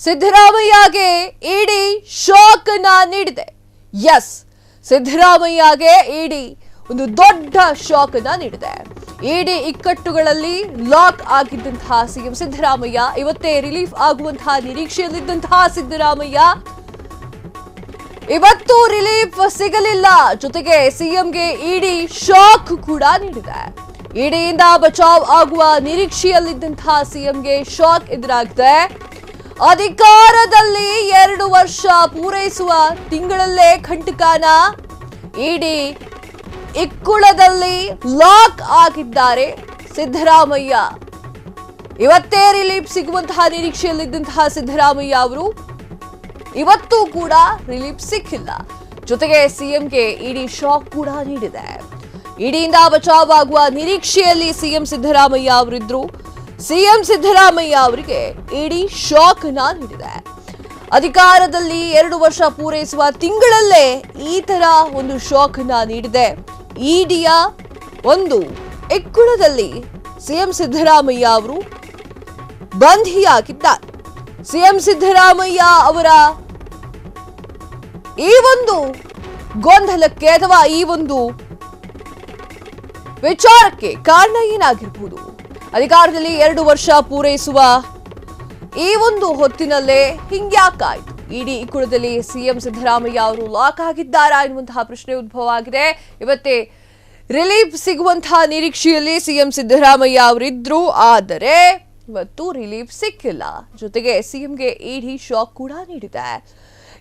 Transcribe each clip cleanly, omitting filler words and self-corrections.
ಸಿದ್ದರಾಮಯ್ಯಗೆ ಇಡಿ shock ಅನ್ನ ನೀಡಿದೆ. S, ಸಿದ್ದರಾಮಯ್ಯಗೆ ಇಡಿ ಒಂದು ದೊಡ್ಡ ಶಾಕ್ ಅನ್ನ ನೀಡಿದೆ. ಇಡಿ ಇಕ್ಕಟ್ಟುಗಳಲ್ಲಿ ಲಾಕ್ ಆಗಿದ್ದಂತಹ ಸಿಎಂ ಸಿದ್ದರಾಮಯ್ಯ ಇವತ್ತೇ ರಿಲೀಫ್ ಆಗುವಂತಹ ನಿರೀಕ್ಷೆಯಲ್ಲಿದ್ದಂತಹ ಸಿದ್ದರಾಮಯ್ಯ ಇವತ್ತು ರಿಲೀಫ್ ಸಿಗಲಿಲ್ಲ. ಜೊತೆಗೆ ಸಿಎಂಗೆ ಇಡಿ ಶಾಕ್ ಕೂಡ ನೀಡಿದೆ. ಇಡಿಯಿಂದ ಬಚಾವ್ ಆಗುವ ನಿರೀಕ್ಷೆಯಲ್ಲಿದ್ದಂತಹ ಸಿಎಂಗೆ ಶಾಕ್ ಎದುರಾಗಿದೆ. ಅಧಿಕಾರದಲ್ಲಿ 2 ವರ್ಷ ಪೂರೈಸುವ ತಿಂಗಳಲ್ಲೇ ಕಂಟಕನ ಇಡಿ ಇಕ್ಕುಳದಲ್ಲಿ ಲಾಕ್ ಆಗಿದ್ದಾರೆ ಸಿದ್ದರಾಮಯ್ಯ. ಇವತ್ತೇ ರಿಲೀಫ್ ಸಿಗುವಂತಹ ನಿರೀಕ್ಷೆಯಲ್ಲಿದ್ದಂತಹ ಸಿದ್ದರಾಮಯ್ಯ ಅವರು ಇವತ್ತು ಕೂಡ ರಿಲೀಫ್ ಸಿಕ್ಕಿಲ್ಲ. ಜೊತೆಗೆ ಸಿಎಂಗೆ ಇಡಿ ಶಾಕ್ ಕೂಡ ನೀಡಿದೆ. ಇಡಿಯಿಂದ ಬಚಾವ್ ಆಗುವ ನಿರೀಕ್ಷೆಯಲ್ಲಿ ಸಿಎಂ ಸಿದ್ದರಾಮಯ್ಯ ಅವರಿದ್ರು. ಸಿಎಂ ಸಿದ್ದರಾಮಯ್ಯ ಅವರಿಗೆ ಇಡಿ ಶಾಕ್ ಅನ್ನ ನೀಡಿದೆ. ಅಧಿಕಾರದಲ್ಲಿ 2 ವರ್ಷ ಪೂರೈಸುವ ತಿಂಗಳಲ್ಲೇ ಈ ತರ ಒಂದು ಶಾಕ್ ಅನ್ನ ನೀಡಿದೆ. ಇಡಿಯ ಒಂದು ಇಕ್ಕುಳದಲ್ಲಿ ಸಿಎಂ ಸಿದ್ದರಾಮಯ್ಯ ಅವರು ಬಂಧಿಯಾಗಿದ್ದಾರೆ. ಸಿಎಂ ಸಿದ್ದರಾಮಯ್ಯ ಅವರ ಈ ಒಂದು ಗೊಂದಲಕ್ಕೆ ಅಥವಾ ಈ ಒಂದು ವಿಚಾರಕ್ಕೆ ಕಾರಣ ಏನಾಗಿರಬಹುದು? ಅಧಿಕಾರದಲ್ಲಿ 2 ವರ್ಷ ಪೂರೈಸುವ ಈ ಒಂದು ಹೊತ್ತಿನಲ್ಲೇ ಹಿಂಗ್ಯಾಕಾಯ್ತು? ಇಡಿ ಇಕ್ಕುಳದಲ್ಲಿ ಸಿಎಂ ಸಿದ್ದರಾಮಯ್ಯ ಅವರು ಲಾಕ್ ಆಗಿದ್ದಾರಾ ಎನ್ನುವಂತಹ ಪ್ರಶ್ನೆ ಉದ್ಭವ ಆಗಿದೆ. ಇವತ್ತೇ ರಿಲೀಫ್ ಸಿಗುವಂತಹ ನಿರೀಕ್ಷೆಯಲ್ಲಿ ಸಿಎಂ ಸಿದ್ದರಾಮಯ್ಯ ಅವರಿದ್ರು, ಆದರೆ ಇವತ್ತು ರಿಲೀಫ್ ಸಿಕ್ಕಿಲ್ಲ. ಜೊತೆಗೆ ಸಿಎಂಗೆ ಇಡಿ ಶಾಕ್ ಕೂಡ ನೀಡಿದೆ.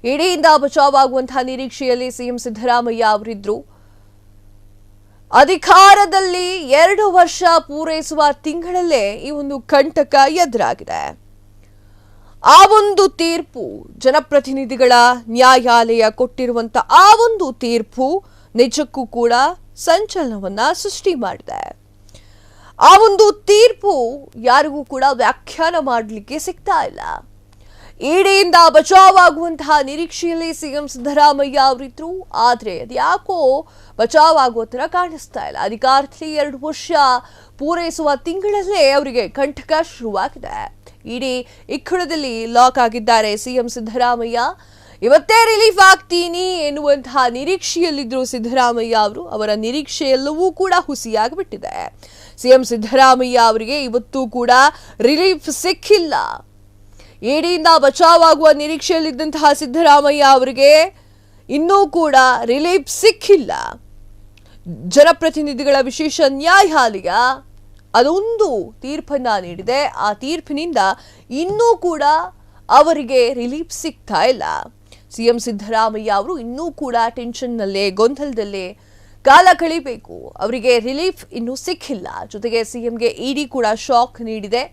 ಇಡಿಯಿಂದ ಬಚಾವ್ ಆಗುವಂತಹ ನಿರೀಕ್ಷೆಯಲ್ಲಿ ಸಿಎಂ ಸಿದ್ದರಾಮಯ್ಯ ಅವರಿದ್ರು. ಅಧಿಕಾರದಲ್ಲಿ 2 ವರ್ಷ ಪೂರೈಸುವ ತಿಂಗಳಲ್ಲೇ ಈ ಒಂದು ಕಂಟಕ ಎದುರಾಗಿದೆ. ಆ ಒಂದು ತೀರ್ಪು ಜನಪ್ರತಿನಿಧಿಗಳ ನ್ಯಾಯಾಲಯ ಕೊಟ್ಟಿರುವಂತಹ ಆ ಒಂದು ತೀರ್ಪು ನಿಜಕ್ಕೂ ಕೂಡ ಸಂಚಲನವನ್ನ ಸೃಷ್ಟಿ ಮಾಡಿದೆ. ಆ ಒಂದು ತೀರ್ಪು ಯಾರಿಗೂ ಕೂಡ ವ್ಯಾಖ್ಯಾನ ಮಾಡಲಿಕ್ಕೆ ಸಿಗ್ತಾ ಇಲ್ಲ. ಇಡಿಯಿಂದ ಬಚಾವ್ ಆಗುವಂತಹ ನಿರೀಕ್ಷೆಯಲ್ಲಿ ಸಿಎಂ ಸಿದ್ದರಾಮಯ್ಯ ಅವರಿದ್ರು, ಆದ್ರೆ ಅದ್ಯಾಕೋ ಬಚಾವ್ ಆಗುವ ತರ ಕಾಣಿಸ್ತಾ ಇಲ್ಲ. ಅಧಿಕಾರದಲ್ಲಿ 2 ವರ್ಷ ಪೂರೈಸುವ ತಿಂಗಳಲ್ಲೇ ಅವರಿಗೆ ಕಂಟಕ ಶುರುವಾಗಿದೆ. ಇಡಿ ಇಕ್ಕಳದಲ್ಲಿ ಲಾಕ್ ಆಗಿದ್ದಾರೆ ಸಿಎಂ ಸಿದ್ದರಾಮಯ್ಯ. ಇವತ್ತೇ ರಿಲೀಫ್ ಆಗ್ತೀನಿ ಎನ್ನುವಂತಹ ನಿರೀಕ್ಷೆಯಲ್ಲಿದ್ರು ಸಿದ್ದರಾಮಯ್ಯ ಅವರು. ಅವರ ನಿರೀಕ್ಷೆ ಎಲ್ಲವೂ ಕೂಡ ಹುಸಿಯಾಗಿಬಿಟ್ಟಿದೆ. ಸಿಎಂ ಸಿದ್ದರಾಮಯ್ಯ ಅವರಿಗೆ ಇವತ್ತು ಕೂಡ ರಿಲೀಫ್ ಸಿಕ್ಕಿಲ್ಲ. ಇಡಿಯಿಂದ ಬಚಾವ್ ಆಗುವ ನಿರೀಕ್ಷೆಯಲ್ಲಿದ್ದಂತಹ ಸಿದ್ದರಾಮಯ್ಯ ಅವರಿಗೆ ಇನ್ನೂ ಕೂಡ ರಿಲೀಫ್ ಸಿಕ್ಕಿಲ್ಲ. ಜನಪ್ರತಿನಿಧಿಗಳ ವಿಶೇಷ ನ್ಯಾಯಾಲಯ ಅದೊಂದು ತೀರ್ಪನ್ನ ನೀಡಿದೆ. ಆ ತೀರ್ಪಿನಿಂದ ಇನ್ನೂ ಕೂಡ ಅವರಿಗೆ ರಿಲೀಫ್ ಸಿಗ್ತಾ ಇಲ್ಲ. ಸಿಎಂ ಸಿದ್ದರಾಮಯ್ಯ ಅವರು ಇನ್ನೂ ಕೂಡ ಟೆನ್ಷನ್ನಲ್ಲೇ, ಗೊಂದಲದಲ್ಲೇ ಕಾಲ ಕಳಿಬೇಕು. ಅವರಿಗೆ ರಿಲೀಫ್ ಇನ್ನೂ ಸಿಕ್ಕಿಲ್ಲ. ಜೊತೆಗೆ ಸಿಎಂಗೆ ಇಡಿ ಕೂಡ ಶಾಕ್ ನೀಡಿದೆ.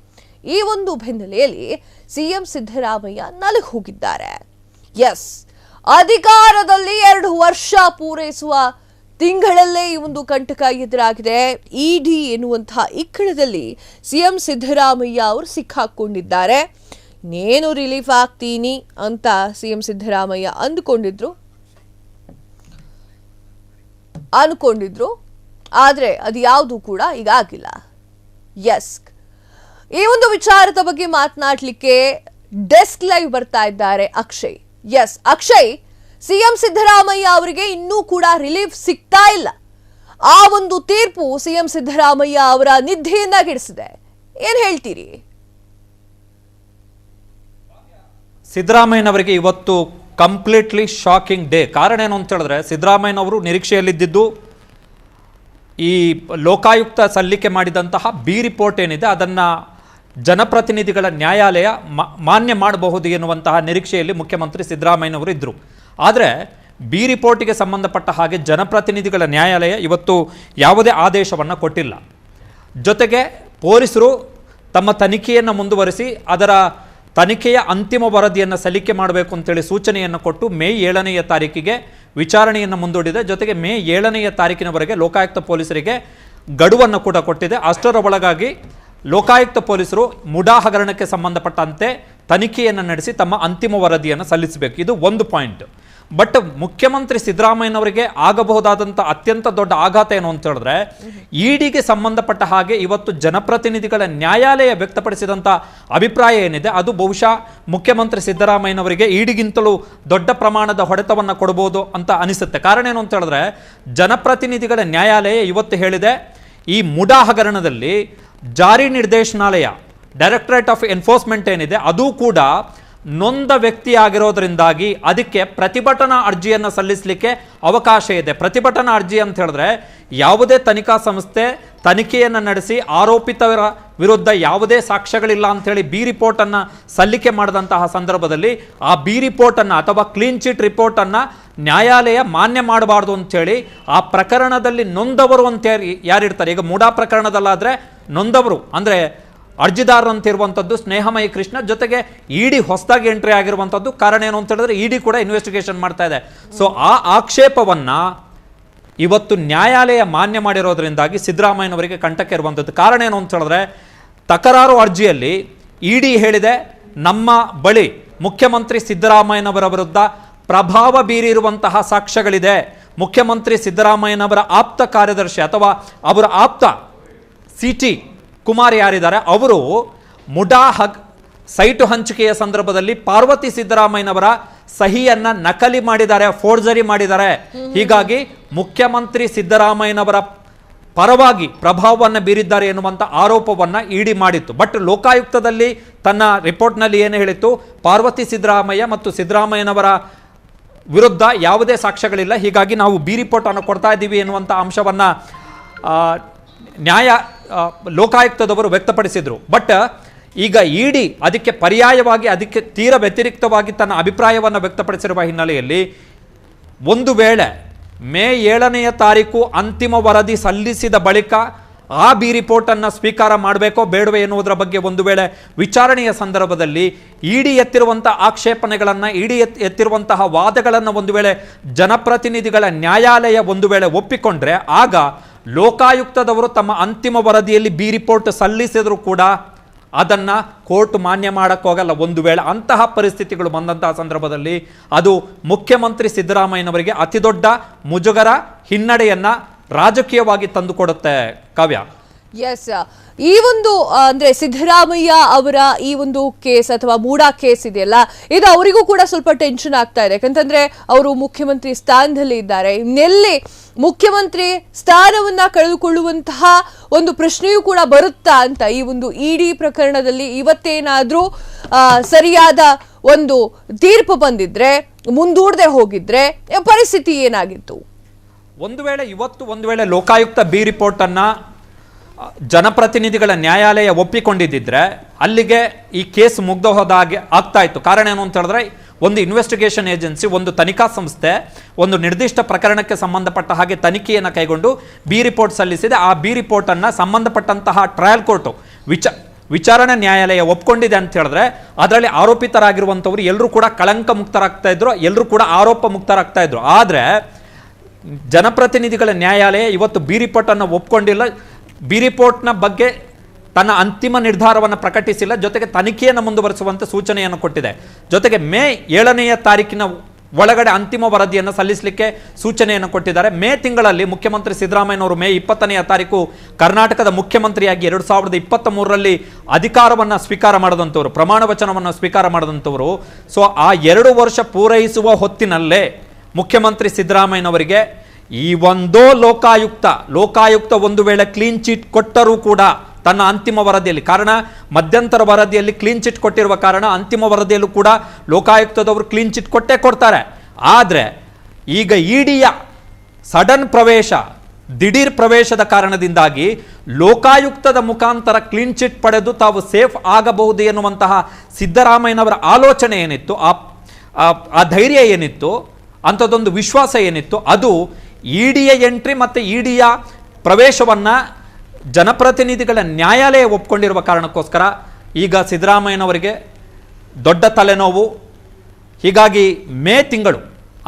ಈ ಒಂದು ಬೆನ್ನಲೆಯಲ್ಲಿ ಸಿಎಂ ಸಿದ್ದರಾಮಯ್ಯ ನಲುಗಿ ಹೋಗಿದ್ದಾರೆ. ಎಸ್, ಅಧಿಕಾರದಲ್ಲಿ 2 ವರ್ಷ ಪೂರೈಸುವ ತಿಂಗಳಲ್ಲೇ ಈ ಒಂದು ಕಂಟಕ ಎದುರಾಗಿದೆ. ಇಡಿ ಎನ್ನುವಂತಹ ಇಕ್ಕಳದಲ್ಲಿ ಸಿಎಂ ಸಿದ್ದರಾಮಯ್ಯ ಅವರು ಸಿಕ್ಕಾಕೊಂಡಿದ್ದಾರೆ. ಇನ್ನೇನು ರಿಲೀಫ್ ಆಗ್ತೀನಿ ಅಂತ ಸಿಎಂ ಸಿದ್ದರಾಮಯ್ಯ ಅನ್ಕೊಂಡಿದ್ರು, ಆದ್ರೆ ಅದು ಯಾವುದು ಕೂಡ ಈಗ ಆಗಿಲ್ಲ. ಎಸ್, ಈ ಒಂದು ವಿಚಾರದ ಬಗ್ಗೆ ಮಾತನಾಡಲಿಕ್ಕೆ ಡೆಸ್ಕ್ ಲೈವ್ ಬರ್ತಾ ಇದ್ದಾರೆ ಅಕ್ಷಯ್. ಎಸ್ ಅಕ್ಷಯ್, ಸಿಎಂ ಸಿದ್ದರಾಮಯ್ಯ ಅವರಿಗೆ ಇನ್ನೂ ಕೂಡ ರಿಲೀಫ್ ಸಿಗ್ತಾ ಇಲ್ಲ. ಆ ಒಂದು ತೀರ್ಪು ಸಿಎಂ ಸಿದ್ದರಾಮಯ್ಯ ಅವರ ನಿದ್ದೆಯನ್ನ ಕೆಡಿಸಿದೆ. ಏನ್ ಹೇಳ್ತೀರಿ? ಸಿದ್ದರಾಮಯ್ಯನವರಿಗೆ ಇವತ್ತು ಕಂಪ್ಲೀಟ್ಲಿ ಶಾಕಿಂಗ್ ಡೇ. ಕಾರಣ ಏನು ಅಂತ ಹೇಳಿದ್ರೆ, ಸಿದ್ದರಾಮಯ್ಯನವರು ನಿರೀಕ್ಷೆಯಲ್ಲಿದ್ದು ಈ ಲೋಕಾಯುಕ್ತ ಸಲ್ಲಿಕೆ ಮಾಡಿದಂತಹ ಬಿ ರಿಪೋರ್ಟ್ ಏನಿದೆ ಅದನ್ನು ಜನಪ್ರತಿನಿಧಿಗಳ ನ್ಯಾಯಾಲಯ ಮಾನ್ಯ ಮಾಡಬಹುದು ಎನ್ನುವಂತಹ ನಿರೀಕ್ಷೆಯಲ್ಲಿ ಮುಖ್ಯಮಂತ್ರಿ ಸಿದ್ದರಾಮಯ್ಯನವರು ಇದ್ದರು. ಆದರೆ ಬಿ ರಿಪೋರ್ಟಿಗೆ ಸಂಬಂಧಪಟ್ಟ ಹಾಗೆ ಜನಪ್ರತಿನಿಧಿಗಳ ನ್ಯಾಯಾಲಯ ಇವತ್ತು ಯಾವುದೇ ಆದೇಶವನ್ನು ಕೊಟ್ಟಿಲ್ಲ. ಜೊತೆಗೆ ಪೊಲೀಸರು ತಮ್ಮ ತನಿಖೆಯನ್ನು ಮುಂದುವರಿಸಿ ಅದರ ತನಿಖೆಯ ಅಂತಿಮ ವರದಿಯನ್ನು ಸಲ್ಲಿಕೆ ಮಾಡಬೇಕು ಅಂತೇಳಿ ಸೂಚನೆಯನ್ನು ಕೊಟ್ಟು ಮೇ 7ನೇ ತಾರೀಕಿಗೆ ವಿಚಾರಣೆಯನ್ನು ಮುಂದೂಡಿದೆ. ಜೊತೆಗೆ ಮೇ 7ನೇ ತಾರೀಕಿನವರೆಗೆ ಲೋಕಾಯುಕ್ತ ಪೊಲೀಸರಿಗೆ ಗಡುವನ್ನು ಕೂಡ ಕೊಟ್ಟಿದೆ. ಅಷ್ಟರ ಒಳಗಾಗಿ ಲೋಕಾಯುಕ್ತ ಪೊಲೀಸರು ಮುಡಾ ಹಗರಣಕ್ಕೆ ಸಂಬಂಧಪಟ್ಟಂತೆ ತನಿಖೆಯನ್ನು ನಡೆಸಿ ತಮ್ಮ ಅಂತಿಮ ವರದಿಯನ್ನು ಸಲ್ಲಿಸಬೇಕು. ಇದು ಒಂದು ಪಾಯಿಂಟ್. ಬಟ್ ಮುಖ್ಯಮಂತ್ರಿ ಸಿದ್ದರಾಮಯ್ಯನವರಿಗೆ ಆಗಬಹುದಾದಂಥ ಅತ್ಯಂತ ದೊಡ್ಡ ಆಘಾತ ಏನು ಅಂತ ಹೇಳಿದ್ರೆ, ಇಡಿಗೆ ಸಂಬಂಧಪಟ್ಟ ಹಾಗೆ ಇವತ್ತು ಜನಪ್ರತಿನಿಧಿಗಳ ನ್ಯಾಯಾಲಯ ವ್ಯಕ್ತಪಡಿಸಿದಂಥ ಅಭಿಪ್ರಾಯ ಏನಿದೆ ಅದು ಬಹುಶಃ ಮುಖ್ಯಮಂತ್ರಿ ಸಿದ್ದರಾಮಯ್ಯನವರಿಗೆ ಇಡಿಗಿಂತಲೂ ದೊಡ್ಡ ಪ್ರಮಾಣದ ಹೊಡೆತವನ್ನು ಕೊಡಬಹುದು ಅಂತ ಅನಿಸುತ್ತೆ. ಕಾರಣ ಏನು ಅಂತ ಹೇಳಿದ್ರೆ, ಜನಪ್ರತಿನಿಧಿಗಳ ನ್ಯಾಯಾಲಯ ಇವತ್ತು ಹೇಳಿದೆ, ಈ ಮುಡಾ ಹಗರಣದಲ್ಲಿ ಜಾರಿ ನಿರ್ದೇಶನಾಲಯ ಡೈರೆಕ್ಟರೇಟ್ ಆಫ್ ಎನ್ಫೋರ್ಸ್ಮೆಂಟ್ ಏನಿದೆ ಅದು ಕೂಡ ನೊಂದ ವ್ಯಕ್ತಿ ಆಗಿರೋದ್ರಿಂದಾಗಿ ಅದಕ್ಕೆ ಪ್ರತಿಭಟನಾ ಅರ್ಜಿಯನ್ನು ಸಲ್ಲಿಸಲಿಕ್ಕೆ ಅವಕಾಶ ಇದೆ. ಪ್ರತಿಭಟನಾ ಅರ್ಜಿ ಅಂತ ಹೇಳಿದ್ರೆ, ಯಾವುದೇ ತನಿಖಾ ಸಂಸ್ಥೆ ತನಿಖೆಯನ್ನು ನಡೆಸಿ ಆರೋಪಿತರ ವಿರುದ್ಧ ಯಾವುದೇ ಸಾಕ್ಷ್ಯಗಳಿಲ್ಲ ಅಂಥೇಳಿ ಬಿ ರಿಪೋರ್ಟನ್ನು ಸಲ್ಲಿಕೆ ಮಾಡಿದಂತಹ ಸಂದರ್ಭದಲ್ಲಿ ಆ ಬಿ ರಿಪೋರ್ಟನ್ನು ಅಥವಾ ಕ್ಲೀನ್ ಚಿಟ್ ರಿಪೋರ್ಟನ್ನು ನ್ಯಾಯಾಲಯ ಮಾನ್ಯ ಮಾಡಬಾರ್ದು ಅಂಥೇಳಿ ಆ ಪ್ರಕರಣದಲ್ಲಿ ನೊಂದವರು ಅಂತ ಯಾರಿರ್ತಾರೆ, ಈಗ ಮುಡಾ ಪ್ರಕರಣದಲ್ಲಾದರೆ ನೊಂದವರು ಅಂದರೆ ಅರ್ಜಿದಾರರು ಅಂತ ಇರುವಂಥದ್ದು ಸ್ನೇಹಮಯಿ ಕೃಷ್ಣ, ಜೊತೆಗೆ ಇಡಿ ಹೊಸದಾಗಿ ಎಂಟ್ರಿ ಆಗಿರುವಂಥದ್ದು. ಕಾರಣ ಏನು ಅಂತ ಹೇಳಿದ್ರೆ, ಇಡಿ ಕೂಡ ಇನ್ವೆಸ್ಟಿಗೇಷನ್ ಮಾಡ್ತಾ ಇದೆ. ಸೊ ಆ ಆಕ್ಷೇಪವನ್ನು ಇವತ್ತು ನ್ಯಾಯಾಲಯ ಮಾನ್ಯ ಮಾಡಿರೋದ್ರಿಂದಾಗಿ ಸಿದ್ದರಾಮಯ್ಯನವರಿಗೆ ಕಂಟಕ್ಕೆ ಇರುವಂಥದ್ದು. ಕಾರಣ ಏನು ಅಂತ ಹೇಳಿದ್ರೆ, ತಕರಾರು ಅರ್ಜಿಯಲ್ಲಿ ಇಡಿ ಹೇಳಿದೆ, ನಮ್ಮ ಬಳಿ ಮುಖ್ಯಮಂತ್ರಿ ಸಿದ್ದರಾಮಯ್ಯನವರ ವಿರುದ್ಧ ಪ್ರಭಾವ ಬೀರಿರುವಂತಹ ಸಾಕ್ಷ್ಯಗಳಿದೆ. ಮುಖ್ಯಮಂತ್ರಿ ಸಿದ್ದರಾಮಯ್ಯನವರ ಆಪ್ತ ಕಾರ್ಯದರ್ಶಿ ಅಥವಾ ಅವರ ಆಪ್ತ ಸಿಟಿ ಕುಮಾರ್ ಯಾರಿದ್ದಾರೆ ಅವರು ಮುಡಾ ಸೈಟು ಹಂಚಿಕೆಯ ಸಂದರ್ಭದಲ್ಲಿ ಪಾರ್ವತಿ ಸಿದ್ದರಾಮಯ್ಯನವರ ಸಹಿಯನ್ನ ನಕಲಿ ಮಾಡಿದ್ದಾರೆ, ಫೋರ್ಜರಿ ಮಾಡಿದ್ದಾರೆ. ಹೀಗಾಗಿ ಮುಖ್ಯಮಂತ್ರಿ ಸಿದ್ದರಾಮಯ್ಯನವರ ಪರವಾಗಿ ಪ್ರಭಾವವನ್ನು ಬೀರಿದ್ದಾರೆ ಎನ್ನುವಂಥ ಆರೋಪವನ್ನು ಇಡಿ ಮಾಡಿತ್ತು. ಬಟ್ ಲೋಕಾಯುಕ್ತದಲ್ಲಿ ತನ್ನ ರಿಪೋರ್ಟ್ನಲ್ಲಿ ಏನು ಹೇಳಿತ್ತು, ಪಾರ್ವತಿ ಸಿದ್ದರಾಮಯ್ಯ ಮತ್ತು ಸಿದ್ದರಾಮಯ್ಯನವರ ವಿರುದ್ಧ ಯಾವುದೇ ಸಾಕ್ಷ್ಯಗಳಿಲ್ಲ, ಹೀಗಾಗಿ ನಾವು ಬಿ ರಿಪೋರ್ಟ್ ಅನ್ನು ಕೊಡ್ತಾ ಇದ್ದೀವಿ ಎನ್ನುವಂಥ ಅಂಶವನ್ನು ಲೋಕಾಯುಕ್ತದವರು ವ್ಯಕ್ತಪಡಿಸಿದ್ರು. ಬಟ್ ಈಗ ಇಡಿ ಅದಕ್ಕೆ ಪರ್ಯಾಯವಾಗಿ, ಅದಕ್ಕೆ ತೀರ ವ್ಯತಿರಿಕ್ತವಾಗಿ ತನ್ನ ಅಭಿಪ್ರಾಯವನ್ನು ವ್ಯಕ್ತಪಡಿಸಿರುವ ಹಿನ್ನೆಲೆಯಲ್ಲಿ ಒಂದು ವೇಳೆ ಮೇ 7ನೇ ತಾರೀಕು ಅಂತಿಮ ವರದಿ ಸಲ್ಲಿಸಿದ ಬಳಿಕ ಆ ಬಿ ರಿಪೋರ್ಟನ್ನು ಸ್ವೀಕಾರ ಮಾಡಬೇಕೋ ಬೇಡವೇ ಎನ್ನುವುದರ ಬಗ್ಗೆ ಒಂದು ವೇಳೆ ವಿಚಾರಣೆಯ ಸಂದರ್ಭದಲ್ಲಿ ಇಡಿ ಎತ್ತಿರುವಂಥ ಆಕ್ಷೇಪಣೆಗಳನ್ನು, ಇಡಿ ಎತ್ತಿರುವಂತಹ ವಾದಗಳನ್ನು ಒಂದು ವೇಳೆ ಜನಪ್ರತಿನಿಧಿಗಳ ನ್ಯಾಯಾಲಯ ಒಂದು ವೇಳೆ ಒಪ್ಪಿಕೊಂಡ್ರೆ ಆಗ ಲೋಕಾಯುಕ್ತದವರು ತಮ್ಮ ಅಂತಿಮ ವರದಿಯಲ್ಲಿ ಬಿ ರಿಪೋರ್ಟ್ ಸಲ್ಲಿಸಿದ್ರು ಕೂಡ ಅದನ್ನು ಕೋರ್ಟ್ ಮಾನ್ಯ ಮಾಡೋಕ್ಕೋಗಲ್ಲ. ಒಂದು ವೇಳೆ ಅಂತಹ ಪರಿಸ್ಥಿತಿಗಳು ಬಂದಂತಹ ಸಂದರ್ಭದಲ್ಲಿ ಅದು ಮುಖ್ಯಮಂತ್ರಿ ಸಿದ್ದರಾಮಯ್ಯನವರಿಗೆ ಅತಿದೊಡ್ಡ ಮುಜುಗರ, ಹಿನ್ನಡೆಯನ್ನು ರಾಜಕೀಯವಾಗಿ ತಂದುಕೊಡುತ್ತೆ. ಕಾವ್ಯ, ಎಸ್, ಈ ಒಂದು ಅಂದ್ರೆ ಸಿದ್ದರಾಮಯ್ಯ ಅವರ ಈ ಒಂದು ಕೇಸ್ ಅಥವಾ ಮೂಡಾ ಕೇಸ್ ಇದೆಯಲ್ಲ, ಇದು ಅವರಿಗೂ ಕೂಡ ಸ್ವಲ್ಪ ಟೆನ್ಷನ್ ಆಗ್ತಾ ಇದೆ. ಯಾಕಂತಂದ್ರೆ ಅವರು ಮುಖ್ಯಮಂತ್ರಿ ಸ್ಥಾನದಲ್ಲಿ ಇದ್ದಾರೆ. ಇನ್ನೆಲ್ಲಿ ಮುಖ್ಯಮಂತ್ರಿ ಸ್ಥಾನವನ್ನ ಕಳೆದುಕೊಳ್ಳುವಂತಹ ಒಂದು ಪ್ರಶ್ನೆಯೂ ಕೂಡ ಬರುತ್ತಾ ಅಂತ ಈ ಒಂದು ಇಡಿ ಪ್ರಕರಣದಲ್ಲಿ ಇವತ್ತೇನಾದ್ರೂ ಸರಿಯಾದ ಒಂದು ತೀರ್ಪು ಬಂದಿದ್ರೆ, ಮುಂದೂಡದೆ ಹೋಗಿದ್ರೆ ಪರಿಸ್ಥಿತಿ ಏನಾಗಿತ್ತು? ಒಂದು ವೇಳೆ ಲೋಕಾಯುಕ್ತ ಬಿ ರಿಪೋರ್ಟ್ ಅನ್ನ ಜನಪ್ರತಿನಿಧಿಗಳ ನ್ಯಾಯಾಲಯ ಒಪ್ಪಿಕೊಂಡಿದ್ದಿದ್ರೆ ಅಲ್ಲಿಗೆ ಈ ಕೇಸ್ ಮುಗ್ದು ಹೋದ ಹಾಗೆ ಆಗ್ತಾ ಇತ್ತು. ಕಾರಣ ಏನು ಅಂತ ಹೇಳಿದ್ರೆ, ಒಂದು ಇನ್ವೆಸ್ಟಿಗೇಷನ್ ಏಜೆನ್ಸಿ, ಒಂದು ತನಿಖಾ ಸಂಸ್ಥೆ ಒಂದು ನಿರ್ದಿಷ್ಟ ಪ್ರಕರಣಕ್ಕೆ ಸಂಬಂಧಪಟ್ಟ ಹಾಗೆ ತನಿಖೆಯನ್ನು ಕೈಗೊಂಡು ಬಿ ರಿಪೋರ್ಟ್ ಸಲ್ಲಿಸಿದೆ. ಆ ಬಿ ರಿಪೋರ್ಟನ್ನು ಸಂಬಂಧಪಟ್ಟಂತಹ ಟ್ರಯಲ್ ಕೋರ್ಟು ವಿಚಾರಣಾ ನ್ಯಾಯಾಲಯ ಒಪ್ಕೊಂಡಿದೆ ಅಂತ ಹೇಳಿದ್ರೆ ಅದರಲ್ಲಿ ಆರೋಪಿತರಾಗಿರುವಂಥವ್ರು ಎಲ್ಲರೂ ಕೂಡ ಕಳಂಕ ಮುಕ್ತರಾಗ್ತಾ ಇದ್ರು, ಎಲ್ಲರೂ ಕೂಡ ಆರೋಪ ಮುಕ್ತರಾಗ್ತಾ ಇದ್ರು. ಆದರೆ ಜನಪ್ರತಿನಿಧಿಗಳ ನ್ಯಾಯಾಲಯ ಇವತ್ತು ಬಿ ರಿಪೋರ್ಟನ್ನು ಒಪ್ಕೊಂಡಿಲ್ಲ, ಬಿ ರಿಪೋರ್ಟ್ನ ಬಗ್ಗೆ ತನ್ನ ಅಂತಿಮ ನಿರ್ಧಾರವನ್ನು ಪ್ರಕಟಿಸಿಲ್ಲ, ಜೊತೆಗೆ ತನಿಖೆಯನ್ನು ಮುಂದುವರಿಸುವಂತೆ ಸೂಚನೆಯನ್ನು ಕೊಟ್ಟಿದೆ. ಜೊತೆಗೆ ಮೇ 7ನೇ ತಾರೀಕಿನ ಒಳಗಡೆ ಅಂತಿಮ ವರದಿಯನ್ನು ಸಲ್ಲಿಸಲಿಕ್ಕೆ ಸೂಚನೆಯನ್ನು ಕೊಟ್ಟಿದ್ದಾರೆ. ಮೇ ತಿಂಗಳಲ್ಲಿ ಮುಖ್ಯಮಂತ್ರಿ ಸಿದ್ದರಾಮಯ್ಯನವರು ಮೇ 20ನೇ ತಾರೀಕು ಕರ್ನಾಟಕದ ಮುಖ್ಯಮಂತ್ರಿಯಾಗಿ 2023ರಲ್ಲಿ ಅಧಿಕಾರವನ್ನು ಸ್ವೀಕಾರ ಮಾಡಿದಂಥವರು, ಪ್ರಮಾಣ ವಚನವನ್ನು ಸ್ವೀಕಾರ ಮಾಡಿದಂಥವರು. ಸೊ ಆ 2 ವರ್ಷ ಪೂರೈಸುವ ಹೊತ್ತಿನಲ್ಲೇ ಮುಖ್ಯಮಂತ್ರಿ ಸಿದ್ದರಾಮಯ್ಯನವರಿಗೆ ಈ ಒಂದೋ ಲೋಕಾಯುಕ್ತ ಒಂದು ವೇಳೆ ಕ್ಲೀನ್ ಚಿಟ್ ಕೊಟ್ಟರೂ ಕೂಡ ತನ್ನ ಅಂತಿಮ ವರದಿಯಲ್ಲಿ, ಕಾರಣ ಮಧ್ಯಂತರ ವರದಿಯಲ್ಲಿ ಕ್ಲೀನ್ ಚಿಟ್ ಕೊಟ್ಟಿರುವ ಕಾರಣ ಅಂತಿಮ ವರದಿಯಲ್ಲೂ ಕೂಡ ಲೋಕಾಯುಕ್ತದವರು ಕ್ಲೀನ್ ಚಿಟ್ ಕೊಟ್ಟೇ ಕೊಡ್ತಾರೆ. ಆದರೆ ಈಗ ಇಡಿಯ ಸಡನ್ ಪ್ರವೇಶ, ದಿಢೀರ್ ಪ್ರವೇಶದ ಕಾರಣದಿಂದಾಗಿ ಲೋಕಾಯುಕ್ತದ ಮುಖಾಂತರ ಕ್ಲೀನ್ ಚಿಟ್ ಪಡೆದು ತಾವು ಸೇಫ್ ಆಗಬಹುದು ಎನ್ನುವಂತಹ ಸಿದ್ದರಾಮಯ್ಯನವರ ಆಲೋಚನೆ ಏನಿತ್ತು, ಆ ಧೈರ್ಯ ಏನಿತ್ತು, ಅಂಥದ್ದೊಂದು ವಿಶ್ವಾಸ ಏನಿತ್ತು, ಅದು ಇಡಿಯ ಎಂಟ್ರಿ ಮತ್ತು ಇಡಿಯ ಪ್ರವೇಶವನ್ನು ಜನಪ್ರತಿನಿಧಿಗಳ ನ್ಯಾಯಾಲಯ ಒಪ್ಕೊಂಡಿರುವ ಕಾರಣಕ್ಕೋಸ್ಕರ ಈಗ ಸಿದ್ದರಾಮಯ್ಯನವರಿಗೆ ದೊಡ್ಡ ತಲೆನೋವು. ಹೀಗಾಗಿ ಮೇ ತಿಂಗಳು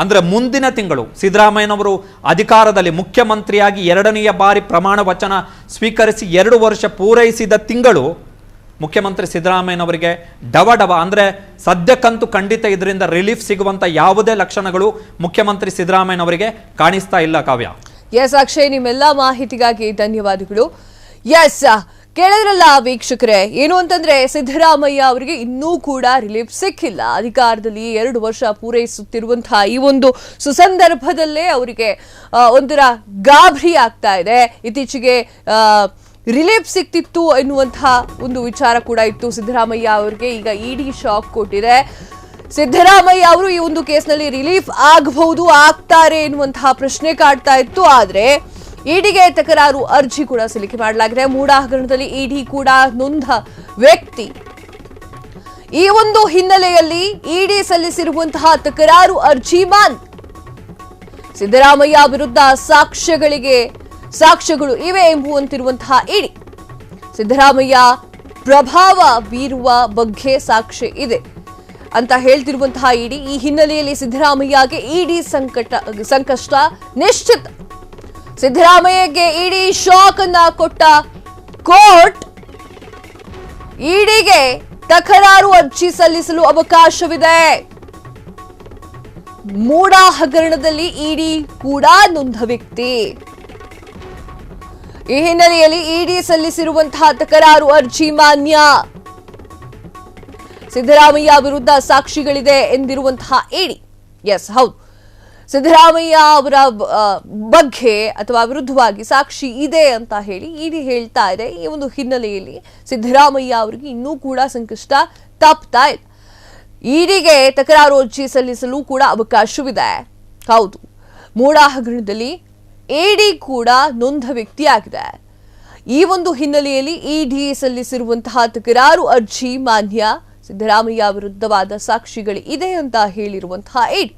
ಅಂದರೆ ಮುಂದಿನ ತಿಂಗಳು ಸಿದ್ದರಾಮಯ್ಯನವರು ಅಧಿಕಾರದಲ್ಲಿ ಮುಖ್ಯಮಂತ್ರಿಯಾಗಿ 2ನೇ ಬಾರಿ ಪ್ರಮಾಣ ವಚನ ಸ್ವೀಕರಿಸಿ 2 ವರ್ಷ ಪೂರೈಸಿದ ತಿಂಗಳು ಮುಖ್ಯಮಂತ್ರಿ ಸಿದ್ದರಾಮಯ್ಯನವರಿಗೆ ಡವ ಅಂದರೆ ಸದ್ಯಕ್ಕಂತೂ ಖಂಡಿತ ಇದರಿಂದ ರಿಲೀಫ್ ಸಿಗುವಂಥ ಯಾವುದೇ ಲಕ್ಷಣಗಳು ಮುಖ್ಯಮಂತ್ರಿ ಸಿದ್ದರಾಮಯ್ಯನವರಿಗೆ ಕಾಣಿಸ್ತಾ ಇಲ್ಲ. ಕಾವ್ಯ. ಎಸ್ ಅಕ್ಷಯ್, ನಿಮ್ಮೆಲ್ಲ ಮಾಹಿತಿಗಾಗಿ ಧನ್ಯವಾದಗಳು. ಎಸ್, ಕೇಳಿದ್ರಲ್ಲ ವೀಕ್ಷಕರೇ, ಏನು ಅಂತಂದ್ರೆ ಸಿದ್ದರಾಮಯ್ಯ ಅವರಿಗೆ ಇನ್ನೂ ಕೂಡ ರಿಲೀಫ್ ಸಿಕ್ಕಿಲ್ಲ. ಅಧಿಕಾರದಲ್ಲಿ 2 ವರ್ಷ ಪೂರೈಸುತ್ತಿರುವಂತಹ ಈ ಒಂದು ಸುಸಂದರ್ಭದಲ್ಲೇ ಅವರಿಗೆ ಒಂಥರ ಗಾಬರಿ ಆಗ್ತಾ ಇದೆ. ಇತ್ತೀಚೆಗೆ ರಿಲೀಫ್ ಸಿಕ್ತಿತ್ತು ಎನ್ನುವಂತಹ ಒಂದು ವಿಚಾರ ಕೂಡ ಇತ್ತು ಸಿದ್ದರಾಮಯ್ಯ ಅವರಿಗೆ. ಈಗ ಇಡಿ ಶಾಕ್ ಕೊಟ್ಟಿದೆ. ಸಿದ್ದರಾಮಯ್ಯ ಅವರು ಈ ಒಂದು ಕೇಸ್ನಲ್ಲಿ ರಿಲೀಫ್ ಆಗಬಹುದು, ಆಗ್ತಾರೆ ಎನ್ನುವಂತಹ ಪ್ರಶ್ನೆ ಕಾಡ್ತಾ ಇತ್ತು. ಆದ್ರೆ ಇಡಿಗೆ ತಕರಾರು ಅರ್ಜಿ ಕೂಡ ಸಲ್ಲಿಕೆ ಮಾಡಲಾಗಿದೆ. ಮೂಡಾ ಹಗರಣದಲ್ಲಿ ಇಡಿ ಕೂಡ ನೊಂದ ವ್ಯಕ್ತಿ. ಈ ಒಂದು ಹಿನ್ನೆಲೆಯಲ್ಲಿ ಇಡಿ ಸಲ್ಲಿಸಿರುವಂತಹ ತಕರಾರು ಅರ್ಜಿ ಮಾನ್ಯ. ಸಿದ್ದರಾಮಯ್ಯ ವಿರುದ್ಧ ಸಾಕ್ಷ್ಯಗಳು ಇವೆ ಎಂಬುವಂತಿರುವಂತಹ ಇಡಿ. ಸಿದ್ದರಾಮಯ್ಯ ಪ್ರಭಾವ ಬೀರುವ ಬಗ್ಗೆ ಸಾಕ್ಷ್ಯ ಇದೆ ಅಂತ ಹೇಳ್ತಿರುವಂತಹ ಇಡಿ. ಈ ಹಿನ್ನೆಲೆಯಲ್ಲಿ ಸಿದ್ದರಾಮಯ್ಯಗೆ ಇಡಿ ಸಂಕಷ್ಟ ನಿಶ್ಚಿತ. ಸಿದ್ದರಾಮಯ್ಯಗೆ ಇಡಿ ಶಾಕ್ ಅನ್ನ ಕೊಟ್ಟ ಕೋರ್ಟ್ ಇಡಿಗೆ ತಕರಾರು ಅರ್ಜಿ ಸಲ್ಲಿಸಲು ಅವಕಾಶವಿದೆ. ಮೂಡಾ ಹಗರಣದಲ್ಲಿ ಇಡಿ ಕೂಡ ನೊಂದ ವ್ಯಕ್ತಿ. ಈ ಹಿನ್ನೆಲೆಯಲ್ಲಿ ಇಡಿ ಸಲ್ಲಿಸಿರುವಂತಹ ತಕರಾರು ಅರ್ಜಿ ಮಾನ್ಯ. ಸಿದ್ದರಾಮಯ್ಯ ವಿರುದ್ಧ ಸಾಕ್ಷಿಗಳಿದೆ ಎಂದಿರುವಂತಹ ಇಡಿ. ಎಸ್, ಹೌದು, ಸಿದ್ದರಾಮಯ್ಯ ಅವರ ಬಗ್ಗೆ ಅಥವಾ ವಿರುದ್ಧವಾಗಿ ಸಾಕ್ಷಿ ಇದೆ ಅಂತ ಹೇಳಿ ಇಡಿ ಹೇಳ್ತಾ ಇದೆ. ಈ ಒಂದು ಹಿನ್ನೆಲೆಯಲ್ಲಿ ಸಿದ್ದರಾಮಯ್ಯ ಅವರಿಗೆ ಇನ್ನೂ ಕೂಡ ಸಂಕಷ್ಟ ತಪ್ತಾ ಇದೆ. ಇಡಿಗೆ ತಕರಾರು ಅರ್ಜಿ ಸಲ್ಲಿಸಲು ಕೂಡ ಅವಕಾಶವಿದೆ. ಹೌದು, ಮೂಡಾ ಹಗರಣದಲ್ಲಿ ಇಡಿ ಕೂಡ ನೊಂದ ವ್ಯಕ್ತಿಯಾಗಿದೆ. ಈ ಒಂದು ಹಿನ್ನೆಲೆಯಲ್ಲಿ ಇಡಿ ಸಲ್ಲಿಸಿರುವಂತಹ ತಕರಾರು ಅರ್ಜಿ ಮಾನ್ಯ. ಸಿದ್ದರಾಮಯ್ಯ ವಿರುದ್ಧವಾದ ಸಾಕ್ಷಿಗಳು ಇದೆ ಅಂತ ಹೇಳಿರುವಂತಹ ಇಡಿ.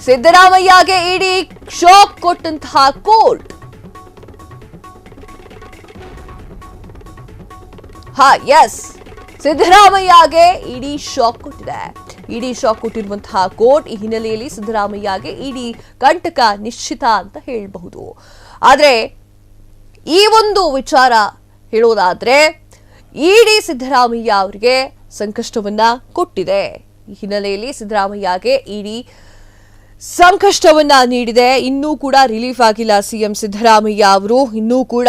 ಸಿದ್ದರಾಮಯ್ಯಗೆ ಇಡಿ ಶಾಕ್ ಕೊಟ್ಟಂತಹ ಕೋರ್ಟ್. ಎಸ್, ಸಿದ್ದರಾಮಯ್ಯಗೆ ಇಡಿ ಶಾಕ್ ಕೊಟ್ಟಿದೆ. ಇಡಿ ಶಾಕ್ ಕೊಟ್ಟಿರುವಂತಹ ಕೋರ್ಟ್. ಈ ಹಿನ್ನೆಲೆಯಲ್ಲಿ ಸಿದ್ದರಾಮಯ್ಯಗೆ ಇಡಿ ಕಂಟಕ ನಿಶ್ಚಿತ ಅಂತ ಹೇಳಬಹುದು. ಆದ್ರೆ ಈ ಒಂದು ವಿಚಾರ ಹೇಳೋದಾದ್ರೆ ಇಡಿ ಸಿದ್ದರಾಮಯ್ಯ ಅವರಿಗೆ ಸಂಕಷ್ಟವನ್ನ ಕೊಟ್ಟಿದೆ. ಈ ಹಿನ್ನೆಲೆಯಲ್ಲಿ ಸಿದ್ದರಾಮಯ್ಯಗೆ ಇಡಿ ಸಂಕಷ್ಟವನ್ನ ನೀಡಿದೆ. ಇನ್ನೂ ಕೂಡ ರಿಲೀಫ್ ಆಗಿಲ್ಲ ಸಿಎಂ ಸಿದ್ದರಾಮಯ್ಯ ಅವರು, ಇನ್ನೂ ಕೂಡ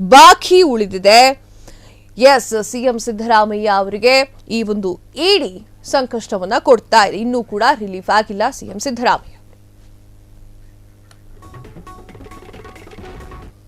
ಬಾಕಿ ಉಳಿದಿದೆ. ಎಸ್, ಸಿಎಂ ಸಿದ್ದರಾಮಯ್ಯ ಅವರಿಗೆ ಈ ಒಂದು ಇಡಿ ಸಂಕಷ್ಟವನ್ನ ಕೊಡ್ತಾ ಇದೆ. ಇನ್ನೂ ಕೂಡ ರಿಲೀಫ್ ಆಗಿಲ್ಲ ಸಿಎಂ ಸಿದ್ದರಾಮಯ್ಯ.